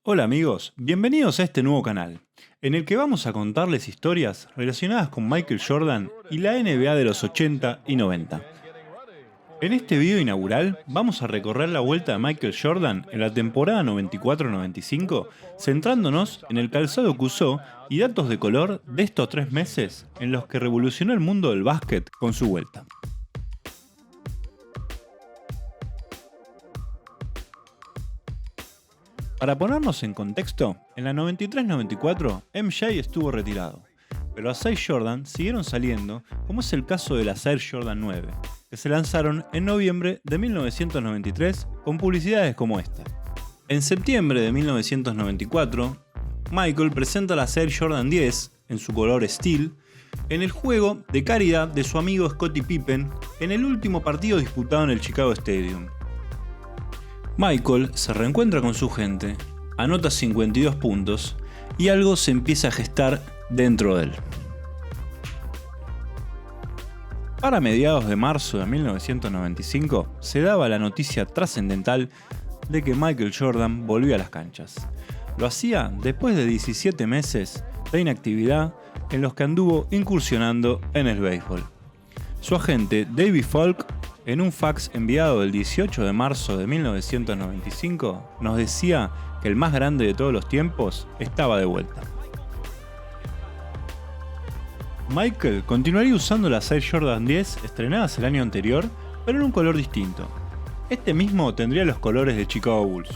Hola amigos, bienvenidos a este nuevo canal, en el que vamos a contarles historias relacionadas con Michael Jordan y la NBA de los 80 y 90. En este video inaugural vamos a recorrer la vuelta de Michael Jordan en la temporada 94-95, centrándonos en el calzado que usó y datos de color de estos 3 meses en los que revolucionó el mundo del básquet con su vuelta. Para ponernos en contexto, en la 93-94 MJ estuvo retirado, pero las Air Jordan siguieron saliendo, como es el caso de las Air Jordan 9, que se lanzaron en noviembre de 1993 con publicidades como esta. En septiembre de 1994, Michael presenta las Air Jordan 10, en su color Steel, en el juego de caridad de su amigo Scottie Pippen en el último partido disputado en el Chicago Stadium. Michael se reencuentra con su gente, anota 52 puntos y algo se empieza a gestar dentro de él. Para mediados de marzo de 1995 se daba la noticia trascendental de que Michael Jordan volvía a las canchas. Lo hacía después de 17 meses de inactividad en los que anduvo incursionando en el béisbol. Su agente David Falk, en un fax enviado el 18 de marzo de 1995, nos decía que el más grande de todos los tiempos estaba de vuelta. Michael continuaría usando las Air Jordan 10 estrenadas el año anterior, pero en un color distinto. Este mismo tendría los colores de Chicago Bulls.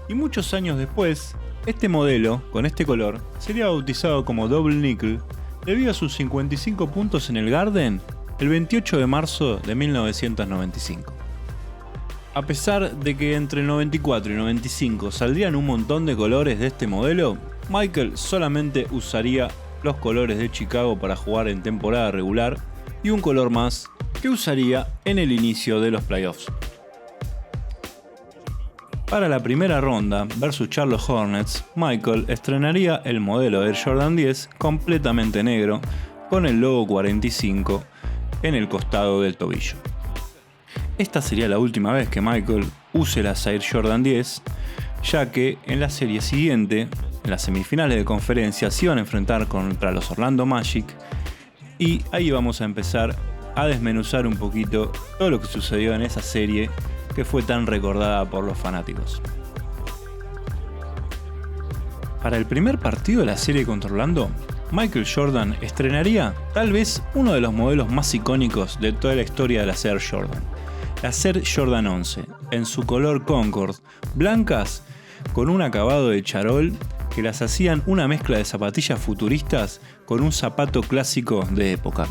Y muchos años después, este modelo, con este color, sería bautizado como Double Nickel debido a sus 55 puntos en el Garden el 28 de marzo de 1995. A pesar de que entre el 94 y 95 saldrían un montón de colores de este modelo, Michael solamente usaría los colores de Chicago para jugar en temporada regular y un color más que usaría en el inicio de los playoffs. Para la primera ronda versus Charlotte Hornets, Michael estrenaría el modelo Air Jordan 10 completamente negro con el logo 45 en el costado del tobillo. Esta sería la última vez que Michael use las Air Jordan 10, ya que en la serie siguiente, en las semifinales de conferencia, se iban a enfrentar contra los Orlando Magic y ahí vamos a empezar a desmenuzar un poquito todo lo que sucedió en esa serie que fue tan recordada por los fanáticos. Para el primer partido de la serie contra Orlando, Michael Jordan estrenaría tal vez uno de los modelos más icónicos de toda la historia de las Air Jordan, las Air Jordan 11, en su color Concord, blancas con un acabado de charol que las hacían una mezcla de zapatillas futuristas con un zapato clásico de época.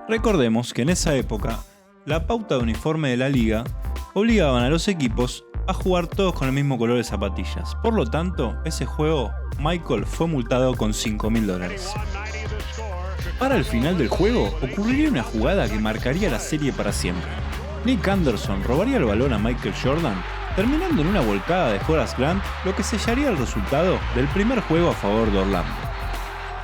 Recordemos que en esa época, la pauta de uniforme de la liga obligaban a los equipos a jugar todos con el mismo color de zapatillas. Por lo tanto, ese juego Michael fue multado con $5.000. Para el final del juego ocurriría una jugada que marcaría la serie para siempre. Nick Anderson robaría el balón a Michael Jordan, terminando en una volcada de Horace Grant, lo que sellaría el resultado del primer juego a favor de Orlando.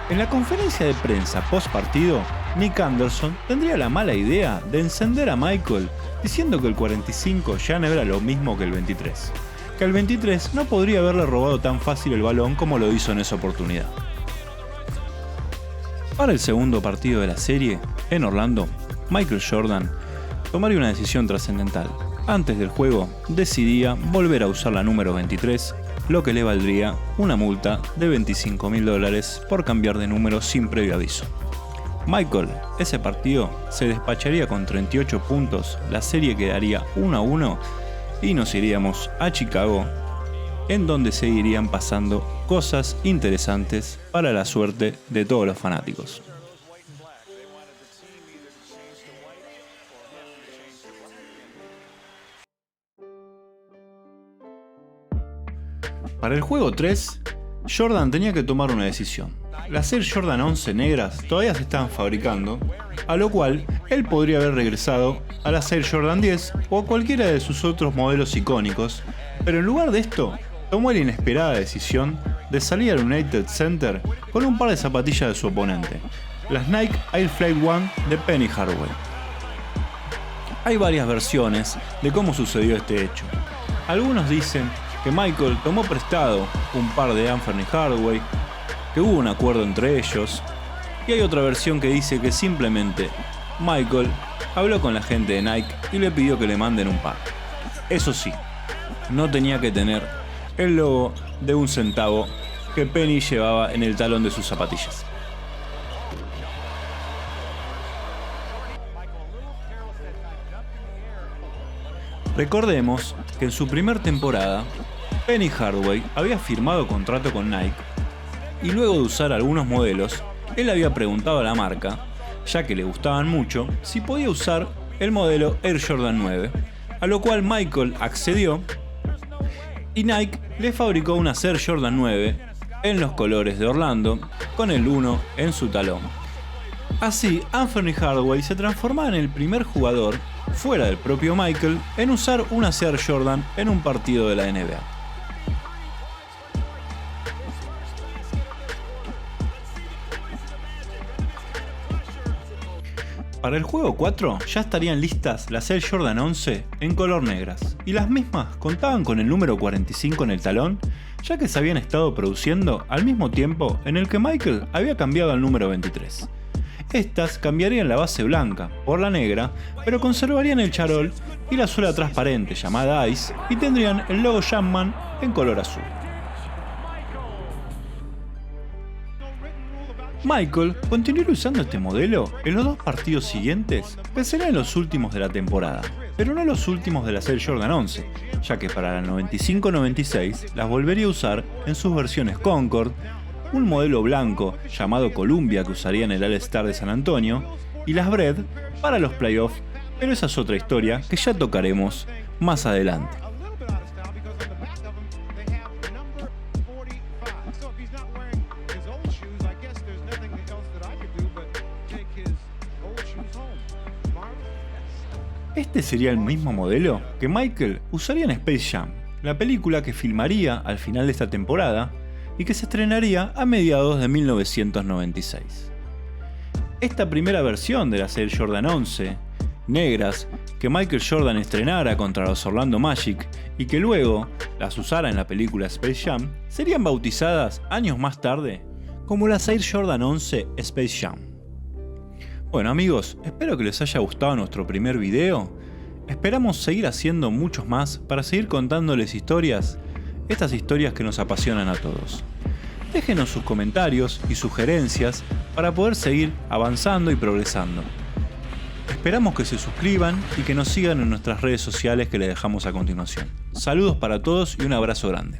En la conferencia de prensa post partido, Nick Anderson tendría la mala idea de encender a Michael diciendo que el 45 ya no era lo mismo que el 23, que el 23 no podría haberle robado tan fácil el balón como lo hizo en esa oportunidad. Para el segundo partido de la serie, en Orlando, Michael Jordan tomaría una decisión trascendental. Antes del juego, decidía volver a usar la número 23, lo que le valdría una multa de $25.000 por cambiar de número sin previo aviso. Michael, ese partido, se despacharía con 38 puntos, la serie quedaría 1-1 y nos iríamos a Chicago, en donde seguirían pasando cosas interesantes para la suerte de todos los fanáticos. Para el juego 3, Jordan tenía que tomar una decisión. Las Air Jordan 11 negras todavía se estaban fabricando, a lo cual él podría haber regresado a las Air Jordan 10 o a cualquiera de sus otros modelos icónicos, pero en lugar de esto, tomó la inesperada decisión de salir al United Center con un par de zapatillas de su oponente, las Nike Air Flight One de Penny Hardaway. Hay varias versiones de cómo sucedió este hecho. Algunos dicen que Michael tomó prestado un par de Anthony Hardway, que hubo un acuerdo entre ellos, y hay otra versión que dice que simplemente Michael habló con la gente de Nike y le pidió que le manden un par. Eso sí, no tenía que tener el logo de un centavo que Penny llevaba en el talón de sus zapatillas. Recordemos que en su primer temporada, Penny Hardaway había firmado contrato con Nike y luego de usar algunos modelos, él había preguntado a la marca, ya que le gustaban mucho, si podía usar el modelo Air Jordan 9, a lo cual Michael accedió y Nike le fabricó una Air Jordan 9 en los colores de Orlando con el 1 en su talón. Así, Anthony Hardaway se transformaba en el primer jugador, fuera del propio Michael, en usar una Air Jordan en un partido de la NBA. Para el juego 4 ya estarían listas las Air Jordan 11 en color negras, y las mismas contaban con el número 45 en el talón, ya que se habían estado produciendo al mismo tiempo en el que Michael había cambiado al número 23. Estas cambiarían la base blanca por la negra, pero conservarían el charol y la suela transparente llamada Ice, y tendrían el logo Jumpman en color azul. Michael continuó usando este modelo en los dos partidos siguientes, que serían los últimos de la temporada, pero no los últimos de la Air Jordan 11, ya que para la 95-96 las volvería a usar en sus versiones Concord, un modelo blanco llamado Columbia que usaría en el All-Star de San Antonio, y las Bread para los playoffs, pero esa es otra historia que ya tocaremos más adelante. Este sería el mismo modelo que Michael usaría en Space Jam, la película que filmaría al final de esta temporada y que se estrenaría a mediados de 1996. Esta primera versión de las Air Jordan 11, negras, que Michael Jordan estrenara contra los Orlando Magic y que luego las usara en la película Space Jam, serían bautizadas años más tarde como las Air Jordan 11 Space Jam. Bueno amigos, espero que les haya gustado nuestro primer video. Esperamos seguir haciendo muchos más para seguir contándoles historias, estas historias que nos apasionan a todos. Déjenos sus comentarios y sugerencias para poder seguir avanzando y progresando. Esperamos que se suscriban y que nos sigan en nuestras redes sociales que les dejamos a continuación. Saludos para todos y un abrazo grande.